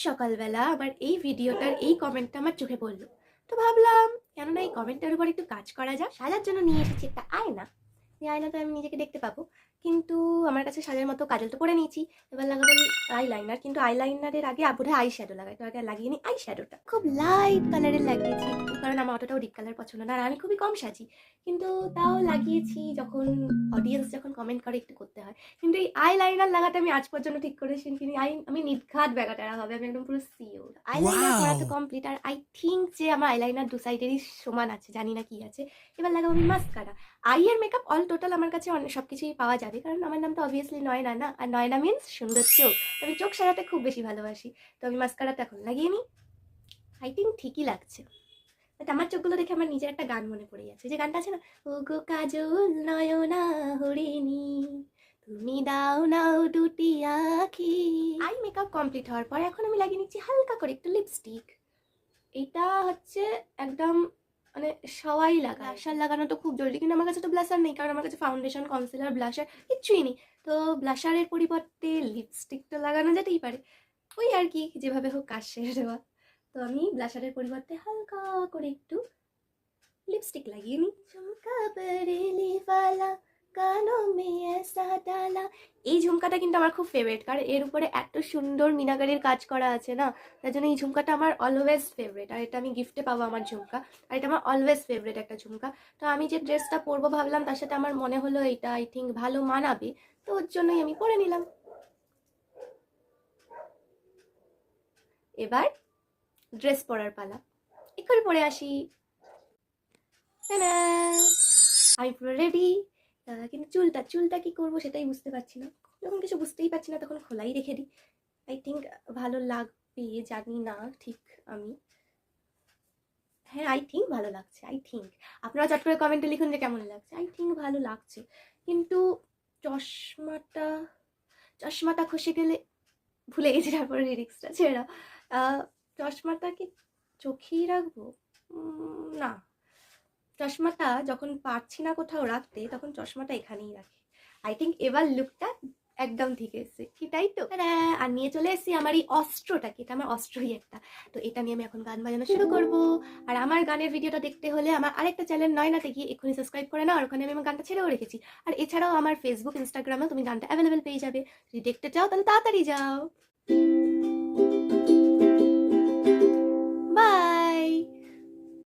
সকালবেলা আমার এই ভিডিওটার এই কমেন্টটা আমার চোখে পড়লো। তো ভাবলাম কেননা এই কমেন্টের উপর একটু কাজ করা যাক। সাজার জন্য নিয়ে এসেছি একটা আয়না। এই আয়নাতে আমি নিজেকে দেখতে পাবো। কিন্তু আমার কাছে সাজার মতো কাজল তো করে নিয়েছি। এবার লাগাবো আইলাইনার। কিন্তু আইলাইনারের আগে বোধহয় আই শ্যাডো লাগাই। তো আগে লাগিয়ে নিই আই শ্যাডোটা। খুব লাইট কালারের লাগিয়েছি একটু, কারণ আমার অতটাও ডিপ কালার পছন্দ না, আর আমি খুবই কম সাজি। কিন্তু তাও লাগিয়েছি, যখন অডিয়েন্স যখন কমেন্ট করে একটু করতে হয়। কিন্তু এই আইলাইনার লাগাতে আমি আজ পর্যন্ত ঠিক করেছি কিন্তু আমি নির্ঘাত ব্যাগাটারা হবে, আমি একদম পুরো সিওর। আইলাইনার করা তো কমপ্লিট, আর আই থিঙ্ক যে আমার আইলাইনার দু সাইডেরই সমান আছে, জানি না কি আছে। এবার লাগাবো আমি মাস্কারা। আইয়ের মেকআপ অল টোটাল আমার কাছে সব কিছুই পাওয়া যাবে, কারণ আমার নাম তো অবভিয়াসলি নয়না না, আর নয়না মিন্স সুন্দর চোখ। আমি চোখ সাজাতে খুব বেশি ভালোবাসি। তো আমি মাস্কারাটা এখন লাগিয়ে নিই। আই থিঙ্ক ঠিকই লাগছে। বাট আমার চোখগুলো দেখে আমার নিজের একটা গান মনে পড়ে যাচ্ছে, যে গানটা আছে না, ও গো কাজল নয়না হরিণী তুমি দাও নাও দুটি আঁখি। আই মেকআপ কমপ্লিট হওয়ার পর এখন আমি লাগিয়ে নিচ্ছি হালকা করে একটু লিপস্টিক। এটা হচ্ছে একদম মানে সবাই লাগায়। ব্লাশার লাগানো তো খুব জরুরি, কিন্তু আমার কাছে তো ব্লাশার নেই, কারণ আমার কাছে ফাউন্ডেশন, কনসিলার, ব্লাশার কিচ্ছুই নেই। তো ব্লাশারের পরিবর্তে লিপস্টিক তো লাগানো যেতেই পারে, ওই আর কি, যেভাবে হোক কাজ সেরে দেওয়া। তো আমি ব্লাশারের পরিবর্তে হালকা করে একটু লিপস্টিক লাগিয়ে নিই। ঝুমকা বরেলি ওয়ালা কানো মে এসা ডালা। এই ঝুমকাটা কিন্তু আমার খুব ফেভারিট, কারণ এর উপরে এত সুন্দর মিনাকারির কাজ করা আছে না, তার জন্য এই ঝুমকাটা আমার অলওয়েজ ফেভারিট। আর এটা আমি গিফটে পাবো আমার ঝুমকা, আর এটা আমার অলওয়েজ ফেভারিট একটা ঝুমকা। তো আমি যে ড্রেসটা পরবো ভাবলাম, তার সাথে আমার মনে হলো এটা আই থিঙ্ক ভালো মানাবে, তো ওর জন্যই আমি পরে নিলাম। এবার ড্রেস পরার পালা, এক্ষুনি পরে আসি। আমি পুরো রেডি। কিন্তু চুলটা কি করবো সেটাই বুঝতে পারছি না। যখন কিছু বুঝতেই পারছি না তখন খোলাই রেখে দিই। আই থিঙ্ক ভালো লাগবে, জানি না ঠিক আমি। হ্যাঁ, আই থিঙ্ক ভালো লাগছে। আই থিঙ্ক আপনারা চট করে কমেন্টে লিখুন যে কেমন লাগছে। আই থিঙ্ক ভালো লাগছে, কিন্তু চশমাটা চশমাটা খসে গেলে, ভুলে গেছি তারপরে লিরিক্সটা ছেড়া। চশমাটা কি চোখেই রাখবো? না, চশমাটা যখন পারছি না কোথাও রাখতে, তখন চশমাটা এখানেই রাখি। আই থিঙ্ক এবার লুকটা একদম ঠিক এসেছে কি, তাই তো? আর নিয়ে চলে এসেছি আমার এই অস্ত্রটাকে, এটা আমার অস্ত্রই একটা। তো এটা নিয়ে আমি এখন গান বাজানো শুরু করব। আর আমার গানের ভিডিওটা দেখতে হলে আমার আরেকটা চ্যানেল নয়নাতে গিয়ে এক্ষুনি সাবস্ক্রাইব করে নাও, আর ওখানে আমি আমার গানটা ছেড়েও রেখেছি। আর এছাড়াও আমার ফেসবুক, ইনস্টাগ্রামেও তুমি গানটা অ্যাভেলেবেল পেয়ে যাবে। যদি দেখতে চাও তাহলে তাড়াতাড়ি যাও। বাই।